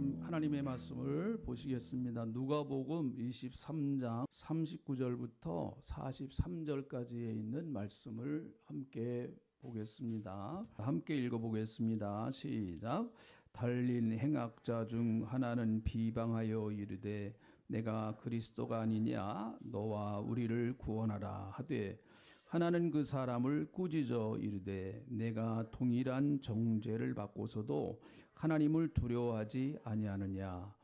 하나님의 말씀을 보시겠습니다. 누가복음 23장 39절부터 43절까지에 있는 말씀을 함께 보겠습니다. 함께 읽어보겠습니다. 시작. 달린 행악자 중 하나는 비방하여 이르되 내가 그리스도가 아니냐 너와 우리를 구원하라 하되 하나는 그 사람을 꾸짖어 이르되 내가 동일한 정죄를 받고서도 하나님을 두려워하지 아니하느냐.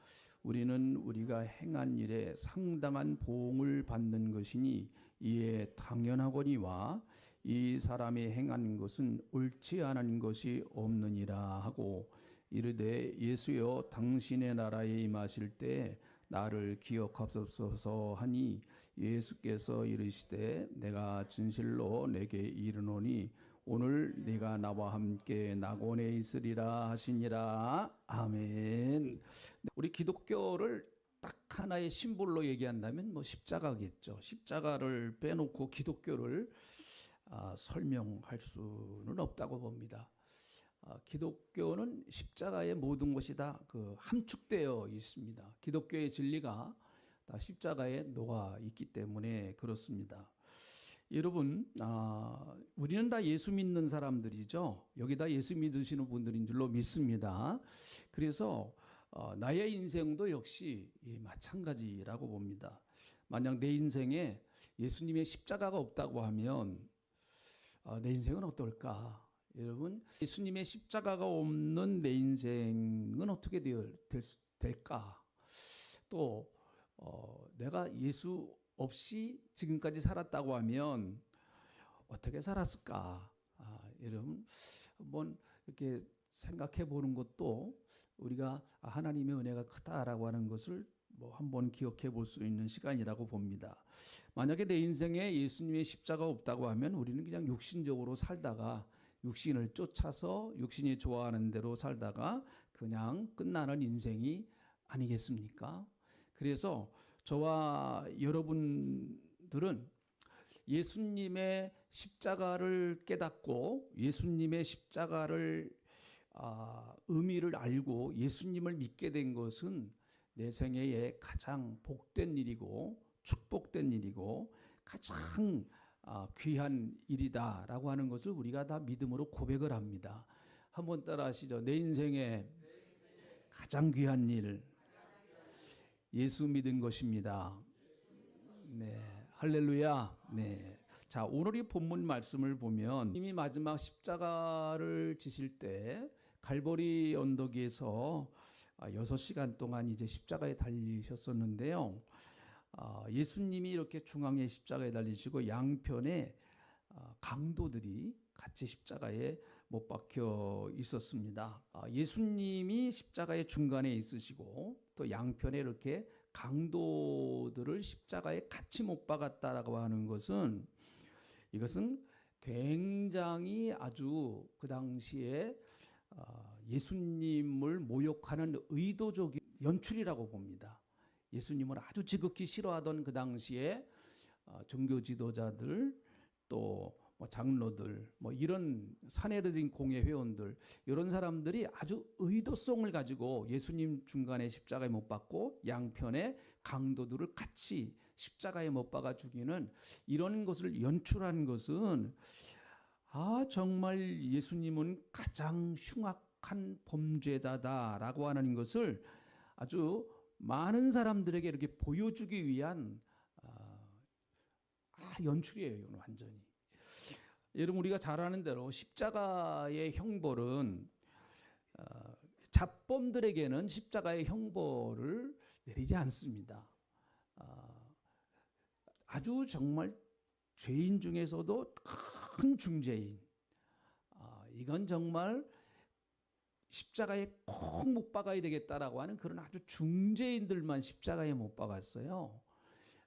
우리는 우리가 행한 일에 상당한 보응을 받는 것이니 이에 당연하거니와 이 사람이 행한 것은 옳지 않은 것이 없느니라 하고 이르되 예수여 당신의 나라에 임하실 때 나를 기억하옵소서 하니 예수께서 이르시되 내가 진실로 내게 이르노니 오늘 네가 나와 함께 낙원에 있으리라 하시니라. 아멘. 우리 기독교를 딱 하나의 심볼로 얘기한다면 십자가겠죠. 십자가를 빼놓고 기독교를 설명할 수는 없다고 봅니다. 기독교는 십자가의 모든 것이 다 함축되어 있습니다. 기독교의 진리가 다 십자가에 녹아 있기 때문에 그렇습니다. 여러분, 우리는 다 예수 믿는 사람들이죠. 여기 다 예수 믿으시는 분들인 줄로 믿습니다. 그래서 나의 인생도 역시 마찬가지라고 봅니다. 만약 내 인생에 예수님의 십자가가 없다고 하면 내 인생은 어떨까? 여러분, 예수님의 십자가가 없는 내 인생은 어떻게 될까? 또 내가 예수 없이 지금까지 살았다고 하면 어떻게 살았을까? 여러분 한번 이렇게 생각해 보는 것도 우리가 하나님의 은혜가 크다라고 하는 것을 한번 기억해 볼 수 있는 시간이라고 봅니다. 만약에 내 인생에 예수님의 십자가 없다고 하면 우리는 그냥 육신적으로 살다가 육신을 쫓아서 육신이 좋아하는 대로 살다가 그냥 끝나는 인생이 아니겠습니까? 그래서 저와 여러분들은 예수님의 십자가를 깨닫고 예수님의 십자가를 의미를 알고 예수님을 믿게 된 것은 내 생애에 가장 복된 일이고 축복된 일이고 가장 귀한 일이다라고 하는 것을 우리가 다 믿음으로 고백을 합니다. 한번 따라하시죠. 내 인생에 가장 귀한 일 예수 믿은 것입니다. 네, 할렐루야. 네. 자, 오늘 이 본문 말씀을 보면 이미 마지막 십자가를 지실 때 갈보리 언덕에서 6시간 동안 이제 십자가에 달리셨었는데요. 예수님이 이렇게 중앙에 십자가에 달리시고 양편에 강도들이 같이 십자가에 못 박혀 있었습니다. 예수님이 십자가의 중간에 있으시고 또 양편에 이렇게 강도들을 십자가에 같이 못 박았다라고 하는 것은 이것은 굉장히 아주 그 당시에 예수님을 모욕하는 의도적인 연출이라고 봅니다. 예수님을 아주 지극히 싫어하던 그 당시에 종교 지도자들 또 장로들 이런 사내들인 공회 회원들 이런 사람들이 아주 의도성을 가지고 예수님 중간에 십자가에 못 박고 양편에 강도들을 같이 십자가에 못 박아 죽이는 이런 것을 연출한 것은 정말 예수님은 가장 흉악한 범죄자다라고 하는 것을 아주 많은 사람들에게 이렇게 보여주기 위한 연출이에요. 이건 완전히. 여러분 우리가 잘 아는 대로 십자가의 형벌은 잡범들에게는 십자가의 형벌을 내리지 않습니다. 아주 정말 죄인 중에서도 큰 중죄인 이건 정말 십자가에 꼭 못 박아야 되겠다라고 하는 그런 아주 중죄인들만 십자가에 못 박았어요.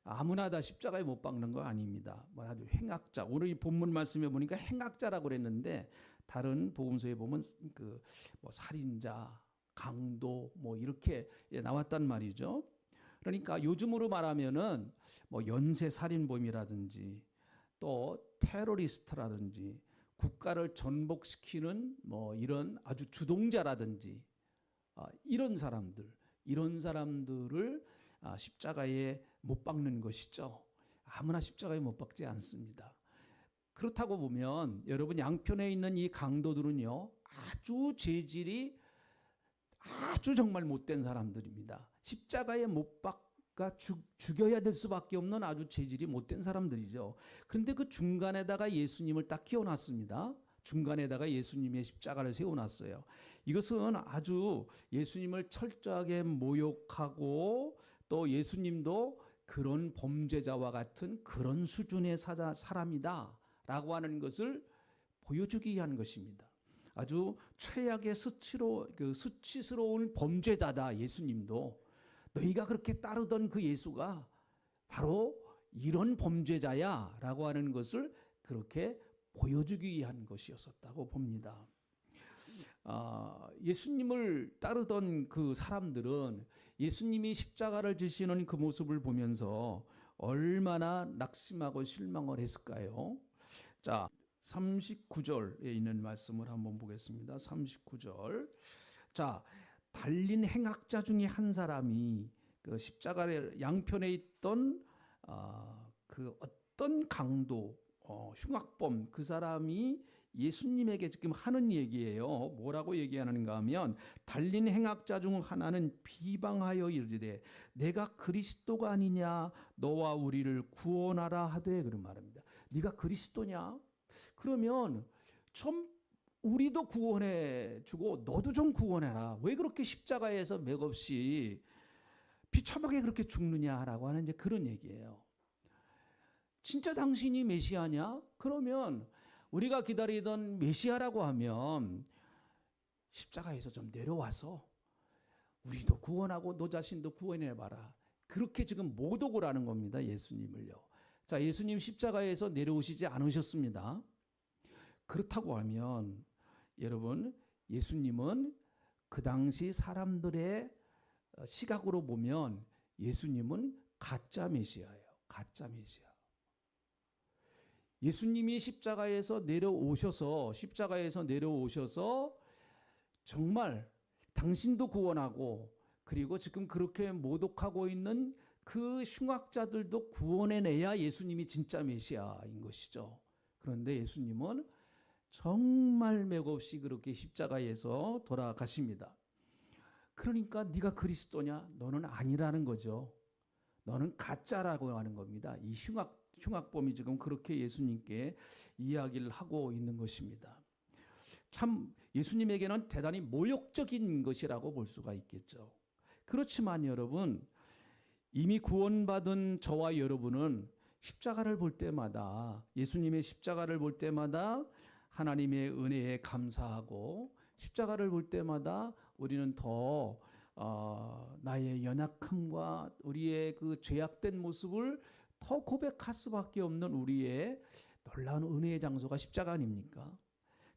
아무나 다 십자가에 못 박는 거 아닙니다. 아주 행악자. 오늘 이 본문 말씀에 보니까 행악자라고 그랬는데 다른 복음서에 보면 살인자, 강도 이렇게 나왔단 말이죠. 그러니까 요즘으로 말하면은 연쇄 살인범이라든지 또 테러리스트라든지 국가를 전복시키는 이런 아주 주동자라든지 이런 사람들을 십자가에 못 박는 것이죠. 아무나 십자가에 못 박지 않습니다. 그렇다고 보면 여러분 양편에 있는 이 강도들은요, 아주 재질이 아주 정말 못된 사람들입니다. 십자가에 못 박아 죽여야 될 수밖에 없는 아주 재질이 못된 사람들이죠. 그런데 그 중간에다가 예수님을 딱 끼워놨습니다. 중간에다가 예수님의 십자가를 세워놨어요. 이것은 아주 예수님을 철저하게 모욕하고 또 예수님도 그런 범죄자와 같은 그런 수준의 사람이다 라고 하는 것을 보여주기 위한 것입니다. 아주 최악의 수치스러운 범죄자다. 예수님도 너희가 그렇게 따르던 그 예수가 바로 이런 범죄자야 라고 하는 것을 그렇게 보여주기 위한 것이었었다고 봅니다. 예수님을 따르던 그 사람들은 예수님이 십자가를 지시는 그 모습을 보면서 얼마나 낙심하고 실망을 했을까요? 자, 39절에 있는 말씀을 한번 보겠습니다. 39절. 자, 달린 행악자 중에 한 사람이 그 십자가의 양편에 있던 그 어떤 강도, 흉악범 그 사람이 예수님에게 지금 하는 얘기예요. 뭐라고 얘기하는가 하면 달린 행악자 중 하나는 비방하여 이르되 내가 그리스도가 아니냐 너와 우리를 구원하라 하되 그런 말입니다. 네가 그리스도냐? 그러면 좀 우리도 구원해 주고 너도 좀 구원해라. 왜 그렇게 십자가에서 맥없이 비참하게 그렇게 죽느냐라고 하는 이제 그런 얘기예요. 진짜 당신이 메시아냐? 그러면 우리가 기다리던 메시아라고 하면 십자가에서 좀 내려와서 우리도 구원하고 너 자신도 구원해봐라. 그렇게 지금 모독을 하는 겁니다. 예수님을요. 자, 예수님 십자가에서 내려오시지 않으셨습니다. 그렇다고 하면 여러분 예수님은 그 당시 사람들의 시각으로 보면 예수님은 가짜 메시아예요. 가짜 메시아. 예수님이 십자가에서 내려오셔서 정말 당신도 구원하고 그리고 지금 그렇게 모독하고 있는 그 흉악자들도 구원해내야 예수님이 진짜 메시아인 것이죠. 그런데 예수님은 정말 맥없이 그렇게 십자가에서 돌아가십니다. 그러니까 네가 그리스도냐? 너는 아니라는 거죠. 너는 가짜라고 하는 겁니다. 이 흉악범이 지금 그렇게 예수님께 이야기를 하고 있는 것입니다. 참 예수님에게는 대단히 모욕적인 것이라고 볼 수가 있겠죠. 그렇지만 여러분 이미 구원받은 저와 여러분은 십자가를 볼 때마다 예수님의 십자가를 볼 때마다 하나님의 은혜에 감사하고 십자가를 볼 때마다 우리는 더 나의 연약함과 우리의 그 죄악된 모습을 더 고백할 수밖에 없는 우리의 놀라운 은혜의 장소가 십자가 아닙니까?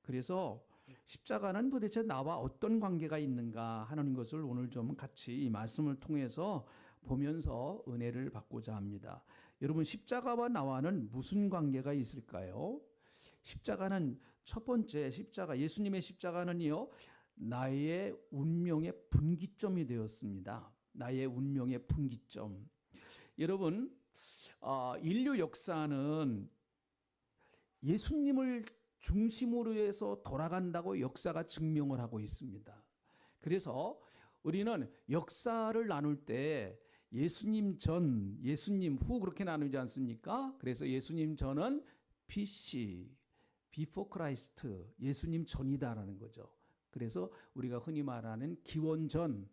그래서 십자가는 도대체 나와 어떤 관계가 있는가 하는 것을 오늘 좀 같이 이 말씀을 통해서 보면서 은혜를 받고자 합니다. 여러분 십자가와 나와는 무슨 관계가 있을까요? 십자가는 첫 번째 예수님의 십자가는요 나의 운명의 분기점이 되었습니다. 나의 운명의 분기점. 여러분 인류 역사는 예수님을 중심으로 해서 돌아간다고 역사가 증명을 하고 있습니다. 그래서 우리는 역사를 나눌 때 예수님 전, 예수님 후 그렇게 나누지 않습니까? 그래서 예수님 전은 BC, Before Christ, 예수님 전이다라는 거죠. 그래서 우리가 흔히 말하는 기원전,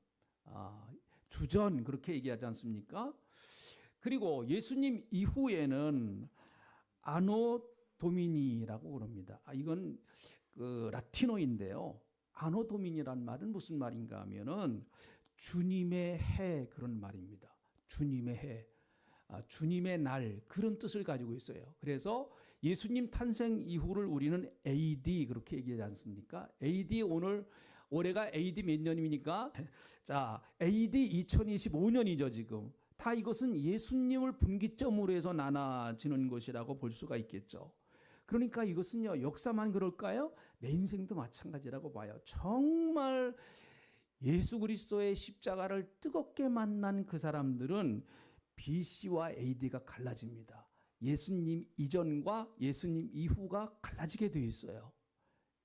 주전 그렇게 얘기하지 않습니까? 그리고 예수님 이후에는 아노 도미니라고 그럽니다. 이건 그 라틴어인데요. 아노 도미니란 말은 무슨 말인가 하면은 주님의 해 그런 말입니다. 주님의 해, 주님의 날 그런 뜻을 가지고 있어요. 그래서 예수님 탄생 이후를 우리는 AD 그렇게 얘기하지 않습니까? AD 올해가 AD 몇 년입니까? 자, AD 2025년이죠 지금. 다 이것은 예수님을 분기점으로 해서 나눠지는 것이라고 볼 수가 있겠죠. 그러니까 이것은요 역사만 그럴까요? 내 인생도 마찬가지라고 봐요. 정말 예수 그리스도의 십자가를 뜨겁게 만난 그 사람들은 BC와 AD가 갈라집니다. 예수님 이전과 예수님 이후가 갈라지게 되어 있어요.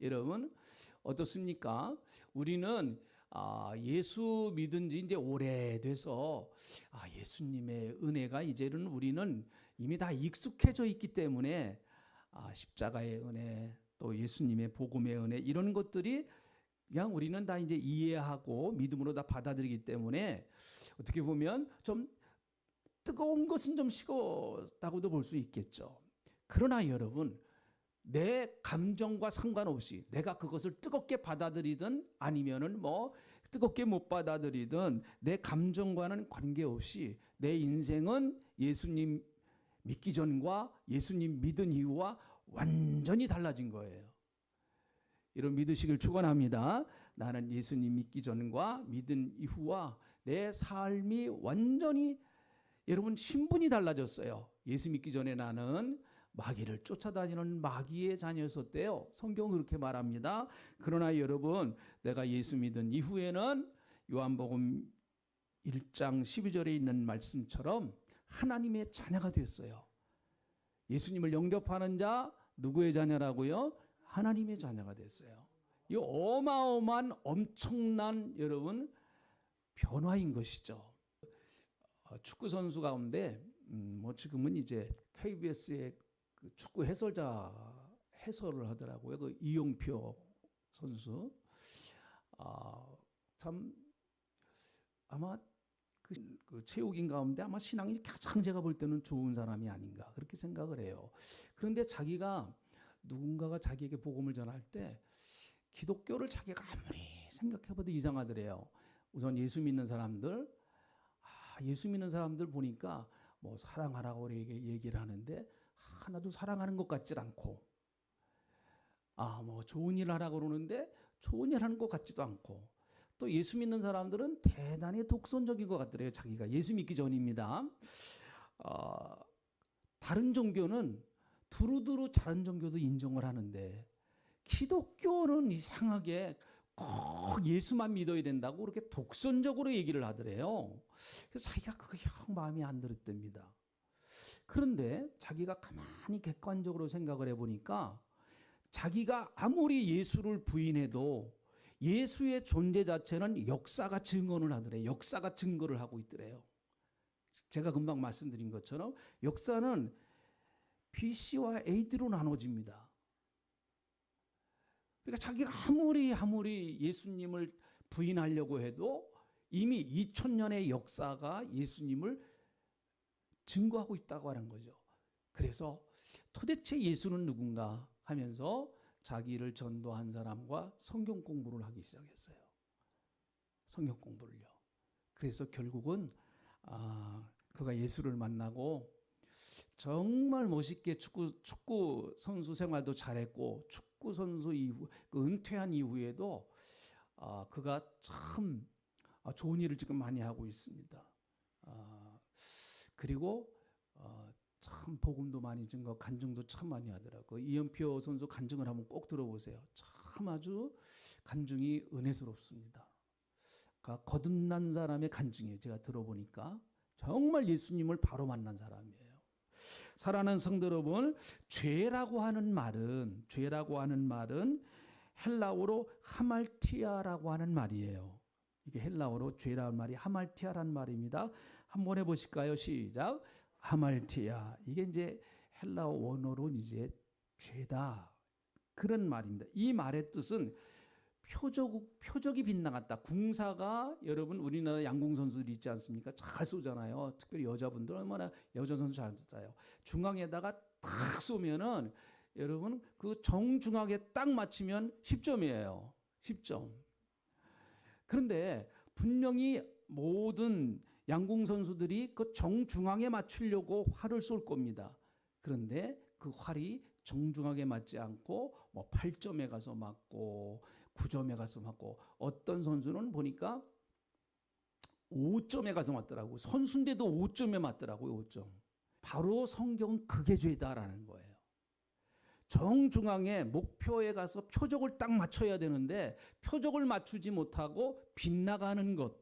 여러분 어떻습니까? 우리는 예수 믿은 지 이제 오래돼서 예수님의 은혜가 이제는 우리는 이미 다 익숙해져 있기 때문에 십자가의 은혜 또 예수님의 복음의 은혜 이런 것들이 그냥 우리는 다 이제 이해하고 믿음으로 다 받아들이기 때문에 어떻게 보면 좀 뜨거운 것은 좀 식었다고도 볼 수 있겠죠. 그러나 여러분 내 감정과 상관없이 내가 그것을 뜨겁게 받아들이든 아니면은 뭐 뜨겁게 못 받아들이든 내 감정과는 관계없이 내 인생은 예수님 믿기 전과 예수님 믿은 이후와 완전히 달라진 거예요. 이런 믿으시길 축원합니다. 나는 예수님 믿기 전과 믿은 이후와 내 삶이 완전히 여러분 신분이 달라졌어요. 예수 믿기 전에 나는 마귀를 쫓아다니는 마귀의 자녀였었대요. 성경은 그렇게 말합니다. 그러나 여러분 내가 예수 믿은 이후에는 요한복음 1장 12절에 있는 말씀처럼 하나님의 자녀가 됐어요. 예수님을 영접하는 자 누구의 자녀라고요? 하나님의 자녀가 됐어요. 이 어마어마한 엄청난 여러분 변화인 것이죠. 축구 선수 가운데 뭐 지금은 이제 KBS의 그 축구 해설을 하더라고요. 그 이용표 선수. 참 아마 그 체육인 가운데 아마 신앙이 가장 제가 볼 때는 좋은 사람이 아닌가 그렇게 생각을 해요. 그런데 자기가 누군가가 자기에게 복음을 전할 때 기독교를 자기가 아무리 생각해봐도 이상하더래요. 우선 예수 믿는 사람들 보니까 뭐 사랑하라고 얘기를 하는데 하나도 사랑하는 것 같질 않고 뭐 좋은 일 하라고 그러는데 좋은 일 하는 것 같지도 않고 또 예수 믿는 사람들은 대단히 독선적인 것 같더래요. 자기가 예수 믿기 전입니다. 다른 종교는 두루두루 다른 종교도 인정을 하는데 기독교는 이상하게 꼭 예수만 믿어야 된다고 그렇게 독선적으로 얘기를 하더래요. 그래서 자기가 그거 영 마음에 안 들었답니다. 그런데 자기가 가만히 객관적으로 생각을 해보니까 자기가 아무리 예수를 부인해도 예수의 존재 자체는 역사가 증언을 하더래요. 역사가 증거를 하고 있더래요. 제가 금방 말씀드린 것처럼 역사는 BC와 AD로 나눠집니다. 그러니까 자기가 아무리 예수님을 부인하려고 해도 이미 2000년의 역사가 예수님을 증거하고 있다고 하는 거죠. 그래서 도대체 예수는 누군가 하면서 자기를 전도한 사람과 성경 공부를 하기 시작했어요. 성경 공부를요. 그래서 결국은 그가 예수를 만나고 정말 멋있게 축구 선수 생활도 잘했고 축구 선수 이후 그 은퇴한 이후에도 그가 참 좋은 일을 지금 많이 하고 있습니다. 그리고 참 복음도 많이 증거, 간증도 참 많이 하더라고요. 이연표 선수 간증을 한번 꼭 들어보세요. 참 아주 간증이 은혜스럽습니다. 거듭난 사람의 간증이에요. 제가 들어보니까 정말 예수님을 바로 만난 사람이에요. 사랑하는 성도 여러분, 죄라고 하는 말은 헬라어로 하말티아라고 하는 말이에요. 이게 헬라어로 죄라는 말이 하말티아라는 말입니다. 한번 해보실까요? 시작. 하말티아. 이게 이제 헬라어 원어로 이제 죄다 그런 말입니다. 이 말의 뜻은 표적이 빗나갔다. 궁사가 여러분 우리나라 양궁 선수들 있지 않습니까? 잘 쏘잖아요. 특별히 여자분들 얼마나 여자 선수 잘 쏘요. 중앙에다가 딱 쏘면은 여러분 그 정중앙에 딱 맞추면 10점이에요. 10점. 그런데 분명히 모든 양궁 선수들이 그 정중앙에 맞추려고 활을 쏠 겁니다. 그런데 그 활이 정중하게 맞지 않고 뭐 8점에 가서 맞고 9점에 가서 맞고 어떤 선수는 보니까 5점에 가서 맞더라고요. 선수인데도 5점에 맞더라고요. 5점. 바로 성경은 그게 죄다라는 거예요. 정중앙에 목표에 가서 표적을 딱 맞춰야 되는데 표적을 맞추지 못하고 빗나가는 것,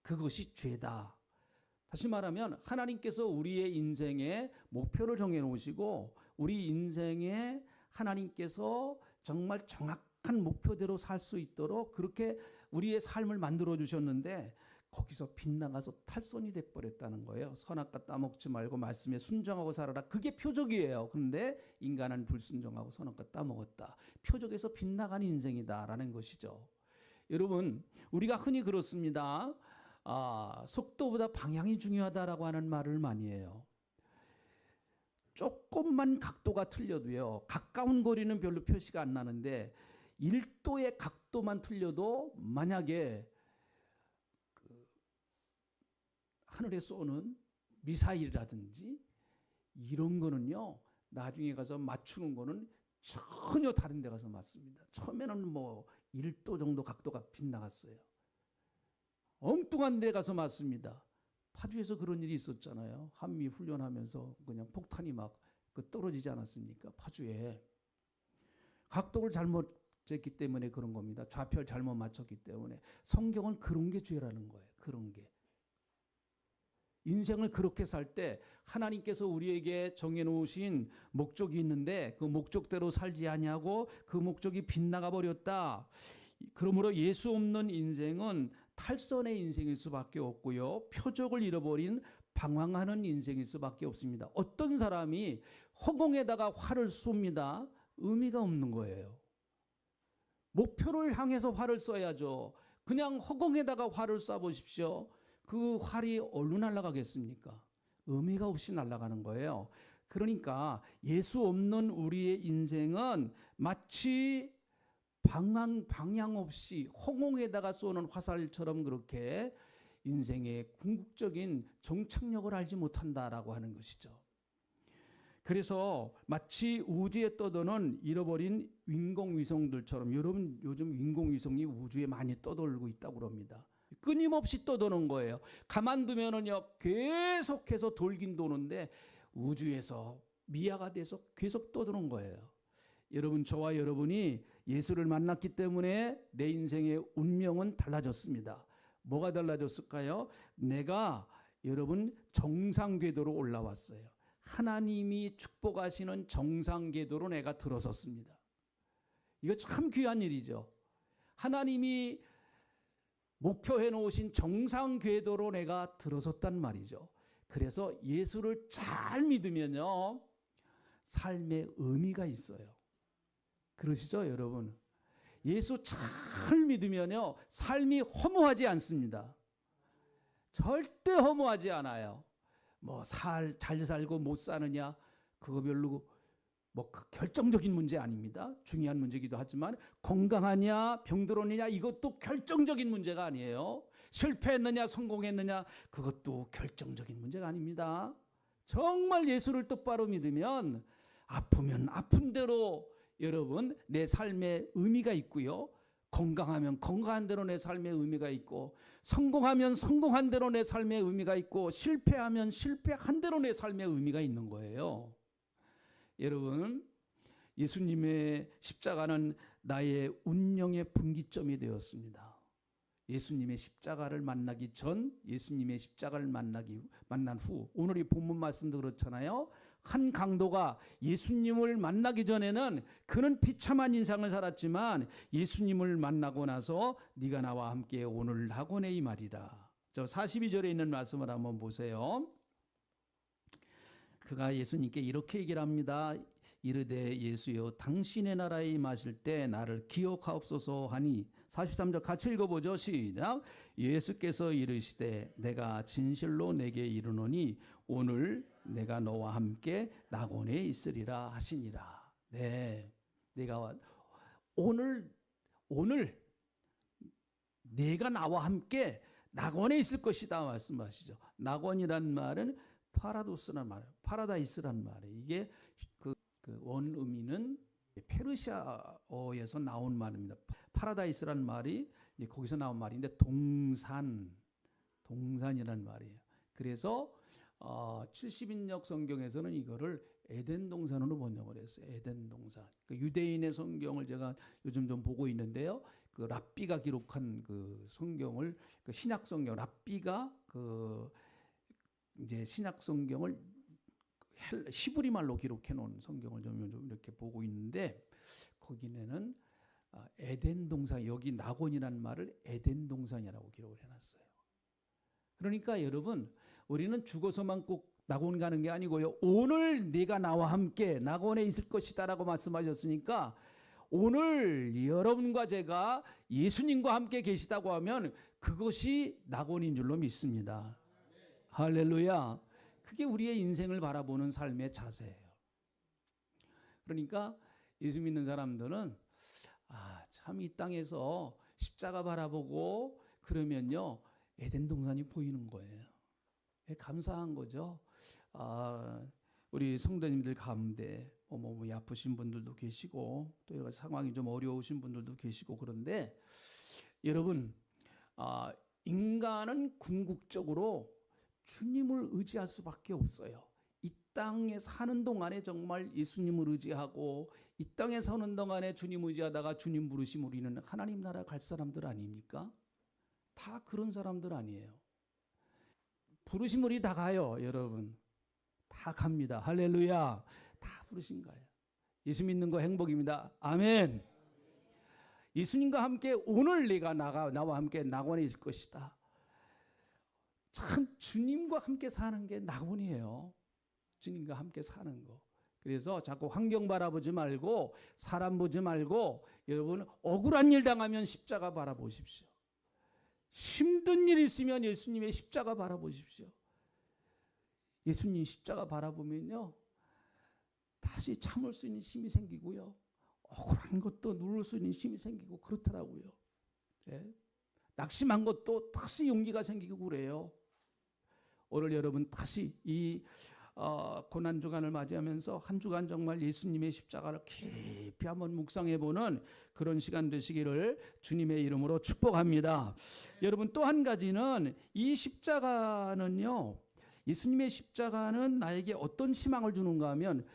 그것이 죄다. 다시 말하면 하나님께서 우리의 인생에 목표를 정해놓으시고 우리 인생에 하나님께서 정말 정확한 목표대로 살 수 있도록 그렇게 우리의 삶을 만들어 주셨는데 거기서 빗나가서 탈선이 돼버렸다는 거예요. 선악과 따먹지 말고 말씀에 순종하고 살아라. 그게 표적이에요. 그런데 인간은 불순종하고 선악과 따먹었다. 표적에서 빗나간 인생이다라는 것이죠. 여러분, 우리가 흔히 그렇습니다. 속도보다 방향이 중요하다라고 하는 말을 많이 해요. 조금만 각도가 틀려도요, 가까운 거리는 별로 표시가 안 나는데 1도의 각도만 틀려도 만약에 하늘에 쏘는 미사일이라든지 이런 거는요, 나중에 가서 맞추는 거는 전혀 다른 데 가서 맞습니다. 처음에는 뭐 1도 정도 각도가 빗나갔어요. 엉뚱한 데 가서 맞습니다. 파주에서 그런 일이 있었잖아요. 한미 훈련하면서 그냥 폭탄이 막 떨어지지 않았습니까? 파주에. 각도를 잘못 쟀기 때문에 그런 겁니다. 좌표를 잘못 맞췄기 때문에. 성경은 그런 게 죄라는 거예요. 그런 게. 인생을 그렇게 살 때 하나님께서 우리에게 정해놓으신 목적이 있는데 그 목적대로 살지 아니하고 그 목적이 빗나가 버렸다. 그러므로 예수 없는 인생은 탈선의 인생일 수밖에 없고요. 표적을 잃어버린 방황하는 인생일 수밖에 없습니다. 어떤 사람이 허공에다가 활을 쏩니다. 의미가 없는 거예요. 목표를 향해서 활을 쏴야죠. 그냥 허공에다가 활을 쏴보십시오. 그 활이 어디로 날아가겠습니까? 의미가 없이 날아가는 거예요. 그러니까 예수 없는 우리의 인생은 마치 방향 없이 허공에다가 쏘는 화살처럼 그렇게 인생의 궁극적인 정착력을 알지 못한다라고 하는 것이죠. 그래서 마치 우주에 떠도는 잃어버린 인공위성들처럼, 여러분 요즘 인공위성이 우주에 많이 떠돌고 있다고 그럽니다. 끊임없이 떠도는 거예요. 가만두면은요 계속해서 돌긴 도는데 우주에서 미아가 돼서 계속 떠도는 거예요. 여러분, 저와 여러분이 예수를 만났기 때문에 내 인생의 운명은 달라졌습니다. 뭐가 달라졌을까요? 내가 여러분 정상궤도로 올라왔어요. 하나님이 축복하시는 정상궤도로 내가 들어섰습니다. 이거 참 귀한 일이죠. 하나님이 목표해 놓으신 정상궤도로 내가 들어섰단 말이죠. 그래서 예수를 잘 믿으면요 삶의 의미가 있어요. 그러시죠, 여러분? 예수 잘 믿으면요 삶이 허무하지 않습니다. 절대 허무하지 않아요. 뭐 잘 살고 못 사느냐, 그거 별로 뭐 결정적인 문제 아닙니다. 중요한 문제기도 하지만 건강하냐 병들었느냐 이것도 결정적인 문제가 아니에요. 실패했느냐 성공했느냐 그것도 결정적인 문제가 아닙니다. 정말 예수를 똑바로 믿으면 아프면 아픈 대로 여러분 내 삶의 의미가 있고요. 건강하면 건강한 대로 내 삶의 의미가 있고, 성공하면 성공한 대로 내 삶의 의미가 있고, 실패하면 실패한 대로 내 삶의 의미가 있는 거예요. 여러분, 예수님의 십자가는 나의 운명의 분기점이 되었습니다. 예수님의 십자가를 만나기 전, 예수님의 십자가를 만난 후, 오늘 이 본문 말씀도 그렇잖아요. 한 강도가 예수님을 만나기 전에는 그는 비참한 인생을 살았지만 예수님을 만나고 나서 네가 나와 함께 오늘 하거네 이 말이라. 저 42절에 있는 말씀을 한번 보세요. 그가 예수님께 이렇게 얘기를 합니다. 이르되 예수여 당신의 나라에 임하실 때 나를 기억하옵소서 하니, 43절 같이 읽어보죠. 시작. 예수께서 이르시되 내가 진실로 내게 이르노니 오늘 내가 너와 함께 낙원에 있으리라 하시니라. 네, 내가 오늘 내가 나와 함께 낙원에 있을 것이다 말씀하시죠. 낙원이란 말은 파라도스란 말이에요. 파라다이스란 말이에요. 이게 그 원의미는 페르시아어에서 나온 말입니다. 파라다이스란 말이 거기서 나온 말인데 동산이란 말이에요. 그래서 70인역 성경에서는 이거를 에덴 동산으로 번역을 했어요. 에덴 동산. 그 유대인의 성경을 제가 요즘 좀 보고 있는데요. 그 랍비가 기록한 그 성경을, 그 신약 성경 랍비가 그 이제 신약 성경을 히브리 말로 기록해 놓은 성경을 좀 이렇게 보고 있는데, 거기는 에덴 동산, 여기 낙원이라는 말을 에덴 동산이라고 기록을 해놨어요. 그러니까 여러분, 우리는 죽어서만 꼭 낙원 가는 게 아니고요. 오늘 네가 나와 함께 낙원에 있을 것이다라고 말씀하셨으니까, 오늘 여러분과 제가 예수님과 함께 계시다고 하면 그것이 낙원인 줄로 믿습니다. 할렐루야. 그게 우리의 인생을 바라보는 삶의 자세예요. 그러니까 예수 믿는 사람들은 참 이 땅에서 십자가 바라보고 그러면요, 에덴 동산이 보이는 거예요. 감사한 거죠. 우리 성도님들 가운데 몸이 아프신 분들도 계시고 또 여러 가지 상황이 좀 어려우신 분들도 계시고, 그런데 여러분, 인간은 궁극적으로 주님을 의지할 수밖에 없어요. 이 땅에 사는 동안에 정말 예수님을 의지하고 이 땅에 사는 동안에 주님 의지하다가 주님 부르심 우리는 하나님 나라 갈 사람들 아닙니까? 다 그런 사람들 아니에요. 부르심 우리 다 가요. 여러분 다 갑니다. 할렐루야. 다 부르신 거예요. 예수 믿는 거 행복입니다. 아멘. 예수님과 함께 오늘 내가 나와 함께 낙원에 있을 것이다. 참 주님과 함께 사는 게 낙원이에요. 주님과 함께 사는 거. 그래서 자꾸 환경 바라보지 말고 사람 보지 말고, 여러분 억울한 일 당하면 십자가 바라보십시오. 힘든 일 있으면 예수님의 십자가 바라보십시오. 예수님 십자가 바라보면요, 다시 참을 수 있는 힘이 생기고요, 억울한 것도 누를 수 있는 힘이 생기고 그렇더라고요. 예? 낙심한 것도 다시 용기가 생기고 그래요. 오늘 여러분 다시 이 고난 주간을 맞이하면서 한 주간 정말 예수님의 십자가를 깊이 한번 묵상해보는 그런 시간 되시기를 주님의 이름으로 축복합니다. 여러분 또 한 가지는, 이 십자가는요, 예수님의 십자가는 나에게 어떤 희망을 주는가 하면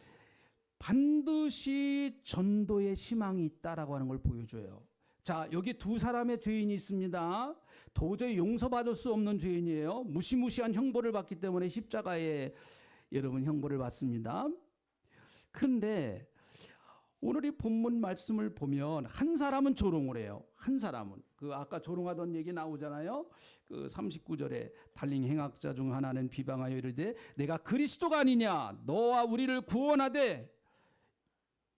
반드시 전도의 희망이 있다라고 하는 걸 보여줘요. 자, 여기 두 사람의 죄인이 있습니다. 도저히 용서받을 수 없는 죄인이에요. 무시무시한 형벌을 받기 때문에 십자가에 여러분 형벌을 받습니다. 그런데 오늘 이 본문 말씀을 보면 한 사람은 조롱을 해요. 한 사람은, 그 아까 조롱하던 얘기 나오잖아요. 그 39절에 달린 행악자 중 하나는 비방하여 이르되 내가 그리스도가 아니냐, 너와 우리를 구원하되,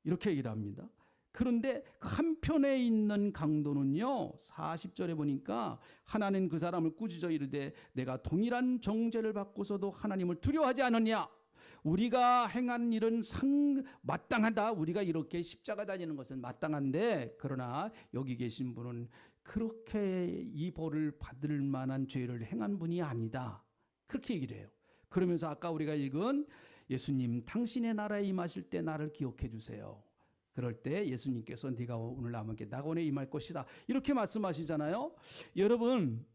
이렇게 얘기를 합니다. 그런데 그 한편에 있는 강도는요, 40절에 보니까 하나는 그 사람을 꾸짖어 이르되 내가 동일한 정죄를 받고서도 하나님을 두려워하지 않느냐, 우리가 행한 일은 마땅하다, 우리가 이렇게 십자가 다니는 것은 마땅한데, 그러나 여기 계신 분은 그렇게 이 벌을 받을 만한 죄를 행한 분이 아니다, 그렇게 얘기를 해요. 그러면서 아까 우리가 읽은 예수님 당신의 나라에 임하실 때 나를 기억해 주세요. 그럴 때 예수님께서 네가 오늘 남에게 낙원에 임할 것이다, 이렇게 말씀하시잖아요. 여러분,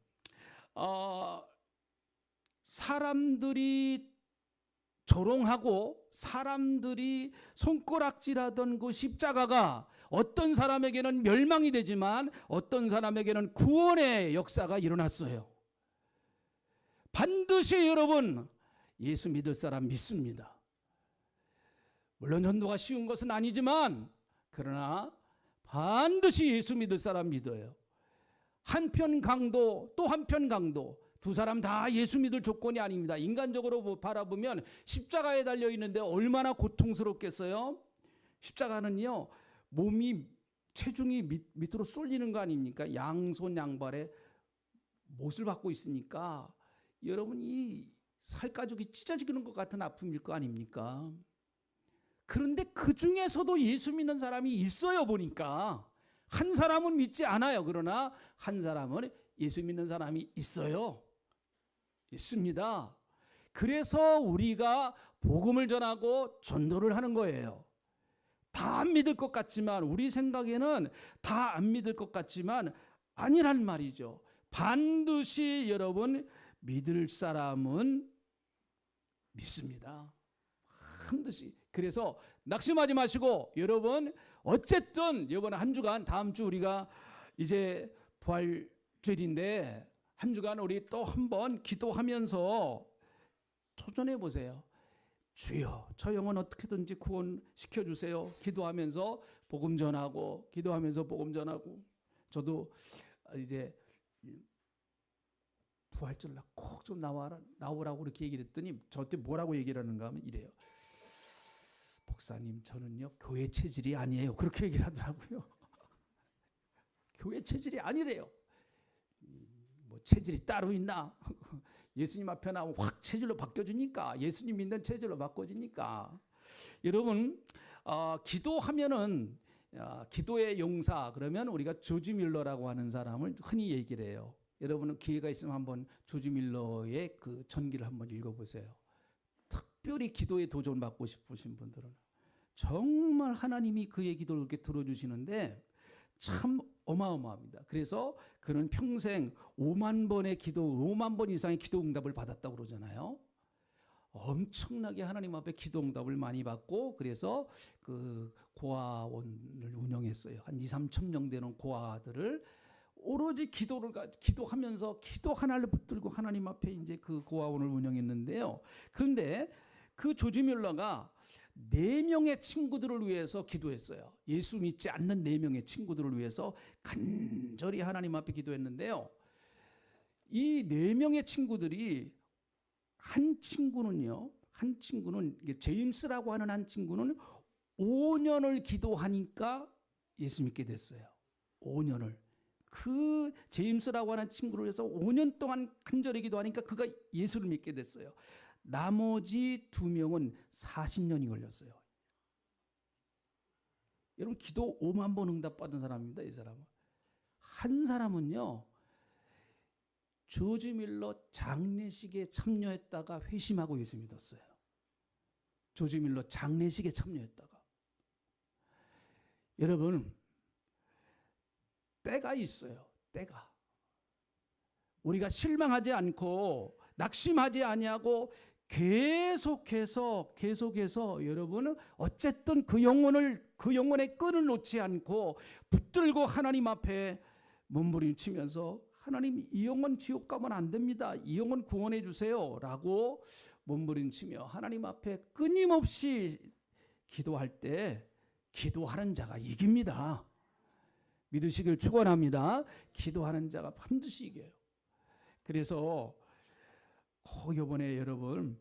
사람들이 조롱하고 사람들이 손가락질하던 그 십자가가 어떤 사람에게는 멸망이 되지만 어떤 사람에게는 구원의 역사가 일어났어요. 반드시 여러분 예수 믿을 사람 믿습니다. 물론 전도가 쉬운 것은 아니지만 그러나 반드시 예수 믿을 사람 믿어요. 한편 강도 또 한편 강도, 두 사람 다 예수 믿을 조건이 아닙니다. 인간적으로 바라보면 십자가에 달려 있는데 얼마나 고통스럽겠어요. 십자가는요, 몸이 체중이 밑으로 쏠리는 거 아닙니까? 양손 양발에 못을 받고 있으니까 여러분이 살가죽이 찢어지는 것 같은 아픔일 거 아닙니까? 그런데 그 중에서도 예수 믿는 사람이 있어요. 보니까 한 사람은 믿지 않아요. 그러나 한 사람은 예수 믿는 사람이 있어요. 있습니다. 그래서 우리가 복음을 전하고 전도를 하는 거예요. 다 안 믿을 것 같지만, 우리 생각에는 다 안 믿을 것 같지만 아니란 말이죠. 반드시 여러분 믿을 사람은 믿습니다. 반드시 그래서 낙심하지 마시고 여러분 어쨌든 이번 한 주간 다음 주 우리가 이제 부활절인데 한 주간 우리 또 한번 기도하면서 도전해 보세요. 주여 저 영혼 어떻게든지 구원시켜 주세요. 기도하면서 복음 전하고 기도하면서 복음 전하고 저도 이제 부활절 날 꼭 좀 나오라고 이렇게 얘기를 했더니 저한테 뭐라고 얘기를 하는가 하면 이래요. 목사님 저는요 교회 체질이 아니에요. 그렇게 얘기를 하더라고요. 교회 체질이 아니래요. 뭐 체질이 따로 있나? 예수님 앞에 나오면 확 체질로 바뀌어지니까 예수님 믿는 체질로 바꿔지니까 여러분 기도하면은 기도의 용사 그러면 우리가 조지 밀러라고 하는 사람을 흔히 얘기를 해요. 여러분은 기회가 있으면 한번 조지 밀러의 그 전기를 한번 읽어보세요. 특별히 기도에 도전 받고 싶으신 분들은 정말 하나님이 그의 기도를 이렇게 들어주시는데 참 어마어마합니다. 그래서 그는 평생 5만 번의 기도, 5만 번 이상의 기도 응답을 받았다고 그러잖아요. 엄청나게 하나님 앞에 기도 응답을 많이 받고 그래서 그 고아원을 운영했어요. 한 2, 3천 명 되는 고아들을 오로지 기도하면서 기도 하나를 붙들고 하나님 앞에 이제 그 고아원을 운영했는데요. 그런데 그 조지 밀러가 4명의 친구들을 위해서 기도했어요. 예수 믿지 않는 4명의 친구들을 위해서 간절히 하나님 앞에 기도했는데요. 이 4명의 친구들이 한 친구는 제임스라고 하는 한 친구는 5년을 기도하니까 예수 믿게 됐어요. 5년을. 그 제임스라고 하는 친구를 위해서 5년 동안 간절히 기도하니까 그가 예수를 믿게 됐어요. 나머지 2명은 40년이 걸렸어요. 여러분 기도 5만 번 응답받은 사람입니다. 이 사람은. 한 사람은요. 조지 밀러 장례식에 참여했다가 회심하고 예수 믿었어요. 조지 밀러 장례식에 참여했다가. 여러분 때가 있어요. 때가. 우리가 실망하지 않고 낙심하지 아니하고 계속해서 여러분은 어쨌든 그 영혼의 끈을 놓지 않고 붙들고 하나님 앞에 몸부림치면서 하나님 이 영혼 지옥 가면 안 됩니다. 이 영혼 구원해 주세요. 라고 몸부림치며 하나님 앞에 끊임없이 기도할 때 기도하는 자가 이깁니다. 믿으시길 축원합니다. 기도하는 자가 반드시 이겨요. 그래서 이번에 여러분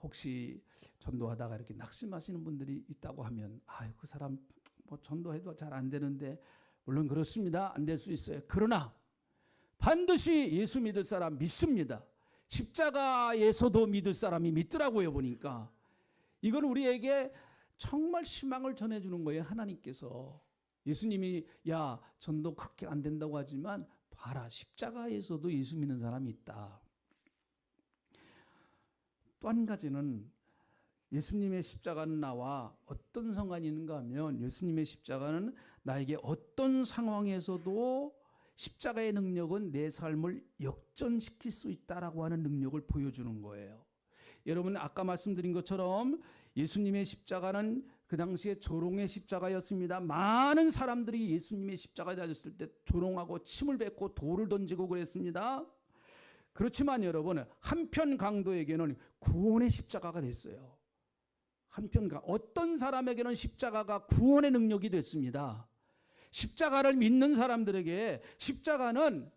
혹시 전도하다가 이렇게 낙심하시는 분들이 있다고 하면 그 사람 뭐 전도해도 잘 안 되는데 물론 그렇습니다. 안 될 수 있어요. 그러나 반드시 예수 믿을 사람 믿습니다. 십자가에서도 믿을 사람이 믿더라고요. 보니까 이건 우리에게 정말 희망을 전해주는 거예요. 하나님께서 예수님이 야 전도 그렇게 안 된다고 하지만 봐라 십자가에서도 예수 믿는 사람이 있다. 또 한 가지는 예수님의 십자가는 나와 어떤 상관이 있는가 하면 예수님의 십자가는 나에게 어떤 상황에서도 십자가의 능력은 내 삶을 역전시킬 수 있다라고 하는 능력을 보여주는 거예요. 여러분 아까 말씀드린 것처럼 예수님의 십자가는 그 당시에 조롱의 십자가였습니다. 많은 사람들이 예수님의 십자가에 달렸을 때 조롱하고 침을 뱉고 돌을 던지고 그랬습니다. 그렇지만 여러분 한편 강도에게는 구원의 십자가가 됐어요. 어떤 사람에게는 십자가가 구원의 능력이 됐습니다. 십자가를 믿는 사람들에게 십자가는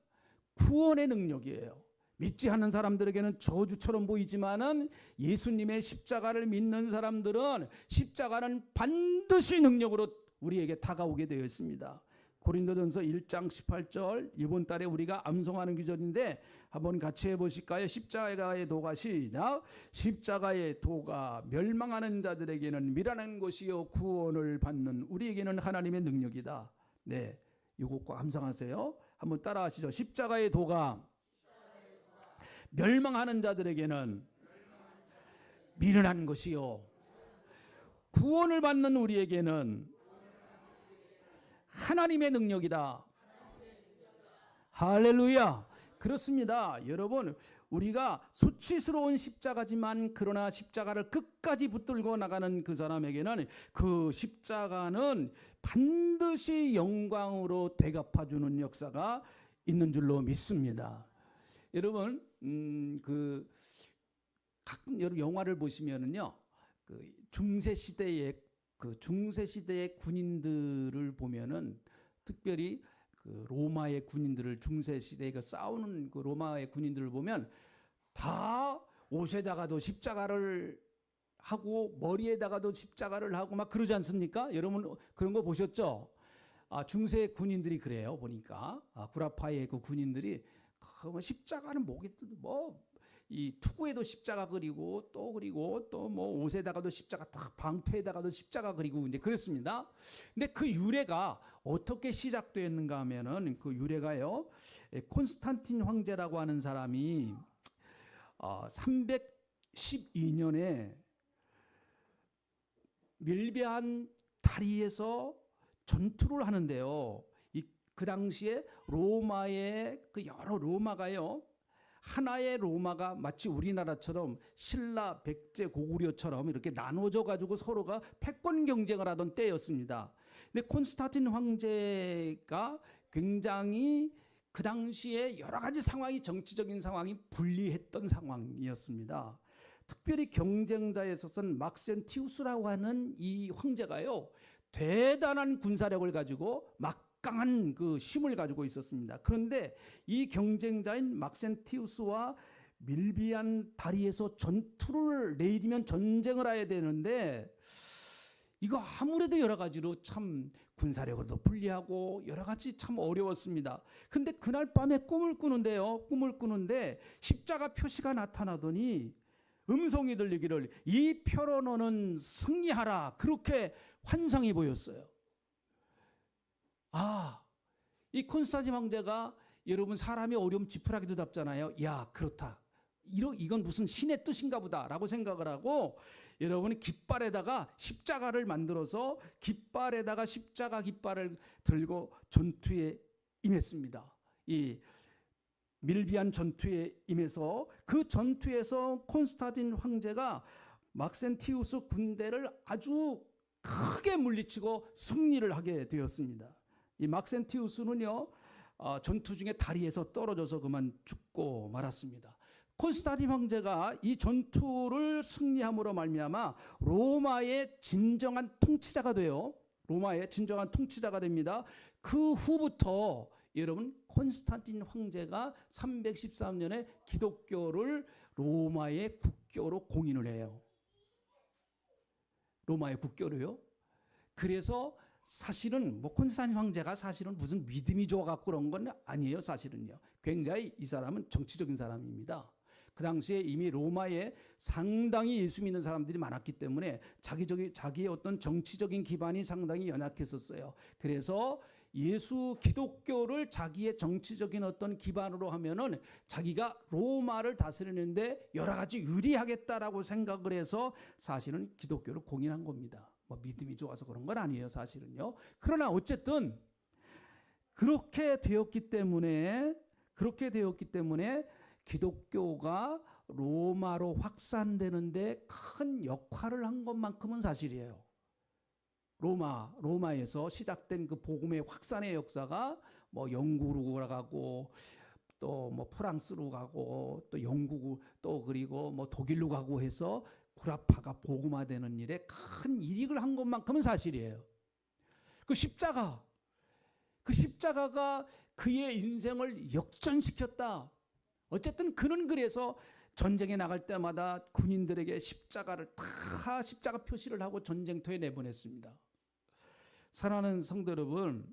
구원의 능력이에요. 믿지 않는 사람들에게는 저주처럼 보이지만은 예수님의 십자가를 믿는 사람들은 십자가는 반드시 능력으로 우리에게 다가오게 되어 있습니다. 고린도전서 1장 18절 이번 달에 우리가 암송하는 구절인데 한번 같이 해보실까요? 십자가의 도가 시작. 십자가의 도가 멸망하는 자들에게는 미련한 것이요 구원을 받는 우리에게는 하나님의 능력이다. 네, 이거 꼭 암송하세요. 한번 따라하시죠. 십자가의 도가 멸망하는 자들에게는 미련한 것이요 구원을 받는 우리에게는 하나님의 능력이다. 할렐루야. 그렇습니다. 여러분 우리가 수치스러운 십자가지만 그러나 십자가를 끝까지 붙들고 나가는 그 사람에게는 그 십자가는 반드시 영광으로 되갚아주는 역사가 있는 줄로 믿습니다. 여러분 가끔 여러분 영화를 보시면은요, 중세 시대의 군인들을 보면은 특별히 로마의 군인들을 중세 시대에 싸우는 로마의 군인들을 보면 다 옷에다가도 십자가를 하고 머리에다가도 십자가를 하고 막 그러지 않습니까? 여러분 그런 거 보셨죠? 중세 군인들이 그래요. 보니까 구라파의 그 군인들이 십자가는 목에 이 투구에도 십자가 그리고 또 뭐 옷에다가도 십자가, 딱 방패에다가도 십자가 그리고 이제 그랬습니다. 근데 그 유래가 어떻게 시작되었는가 하면은 그 유래가요, 콘스탄틴 황제라고 하는 사람이 312년에 밀배한 다리에서 전투를 하는데요. 그 당시에 로마의 여러 로마가요, 하나의 로마가 마치 우리나라처럼 신라, 백제, 고구려처럼 이렇게 나눠져 가지고 서로가 패권 경쟁을 하던 때였습니다. 근데 콘스탄틴 황제가 굉장히 그 당시에 여러 가지 상황이, 정치적인 상황이 불리했던 상황이었습니다. 특별히 경쟁자에 있어서는 막센티우스라고 하는 이 황제가요, 대단한 군사력을 가지고 막강한 힘을 가지고 있었습니다. 그런데 이 경쟁자인 막센티우스와 밀비안 다리에서 전투를 내일이면 전쟁을 해야 되는데, 이거 아무래도 여러 가지로 참 군사력으로도 불리하고 여러 가지 참 어려웠습니다. 근데 그날 밤에 꿈을 꾸는데 십자가 표시가 나타나더니 음성이 들리기를 이 표로 너는 승리하라, 그렇게 환상이 보였어요. 이 콘스탄틴 황제가, 여러분 사람이 어려움 지푸라기도 잡잖아요. 야, 그렇다, 이건 무슨 신의 뜻인가 보다 라고 생각을 하고, 여러분이 깃발에다가 십자가를 만들어서 깃발에다가 십자가 깃발을 들고 전투에 임했습니다. 이 밀비안 전투에 임해서 그 전투에서 콘스탄틴 황제가 막센티우스 군대를 아주 크게 물리치고 승리를 하게 되었습니다. 이 막센티우스는요, 전투 중에 다리에서 떨어져서 그만 죽고 말았습니다. 콘스탄틴 황제가 이 전투를 승리함으로 말미암아 로마의 진정한 통치자가 돼요. 로마의 진정한 통치자가 됩니다. 그 후부터 여러분 콘스탄틴 황제가 313년에 기독교를 로마의 국교로 공인을 해요. 로마의 국교로요. 그래서 사실은 콘스탄틴 황제가 사실은 무슨 믿음이 좋아갖고 그런 건 아니에요. 사실은요. 굉장히 이 사람은 정치적인 사람입니다. 그 당시에 이미 로마에 상당히 예수 믿는 사람들이 많았기 때문에 자기의 어떤 정치적인 기반이 상당히 연약했었어요. 그래서 기독교를 자기의 정치적인 어떤 기반으로 하면은 자기가 로마를 다스리는데 여러 가지 유리하겠다라고 생각을 해서 사실은 기독교를 공인한 겁니다. 믿음이 좋아서 그런 건 아니에요, 사실은요. 그러나 어쨌든 그렇게 되었기 때문에 기독교가 로마로 확산되는데 큰 역할을 한 것만큼은 사실이에요. 로마에서 시작된 그 복음의 확산의 역사가 영국으로 가고 또 프랑스로 가고 또 영국 또 그리고 독일로 가고 해서 구라파가 복음화되는 일에 큰 이익을 한 것만큼은 사실이에요. 그 십자가가 그의 인생을 역전시켰다. 어쨌든 그는 그래서 전쟁에 나갈 때마다 군인들에게 십자가 표시를 하고 전쟁터에 내보냈습니다. 사랑하는 성도 여러분,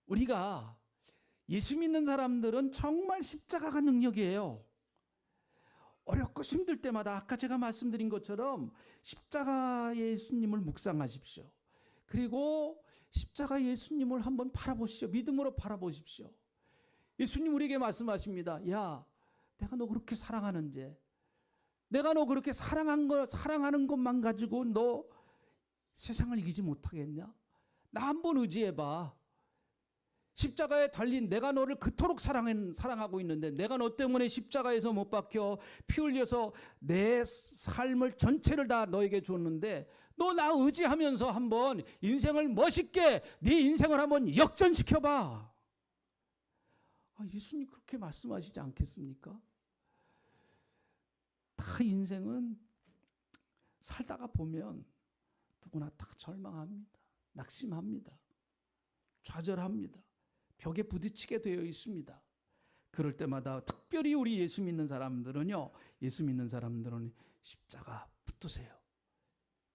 우리가 예수 믿는 사람들은 정말 십자가가 능력이에요. 어렵고 힘들 때마다 아까 제가 말씀드린 것처럼 십자가 예수님을 묵상하십시오. 그리고 십자가 예수님을 한번 바라보십시오. 믿음으로 바라보십시오. 예수님 우리에게 말씀하십니다. 야, 내가 너 그렇게 사랑하는데, 내가 너 그렇게 사랑하는 것만 가지고 너 세상을 이기지 못하겠냐? 나 한번 의지해봐. 십자가에 달린 내가 너를 그토록 사랑하고 있는데 내가 너 때문에 십자가에서 못 박혀 피 흘려서 내 삶을 전체를 다 너에게 줬는데 너 나 의지하면서 한번 인생을 멋있게 네 인생을 한번 역전시켜봐. 예수님 그렇게 말씀하시지 않겠습니까? 다 인생은 살다가 보면 누구나 다 절망합니다. 낙심합니다. 좌절합니다. 벽에 부딪히게 되어 있습니다. 그럴 때마다 특별히 우리 예수 믿는 사람들은요, 예수 믿는 사람들은 십자가 붙드세요.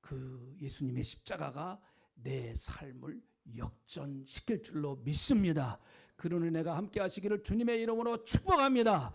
그 예수님의 십자가가 내 삶을 역전시킬 줄로 믿습니다. 그런 은혜가 함께 하시기를 주님의 이름으로 축복합니다.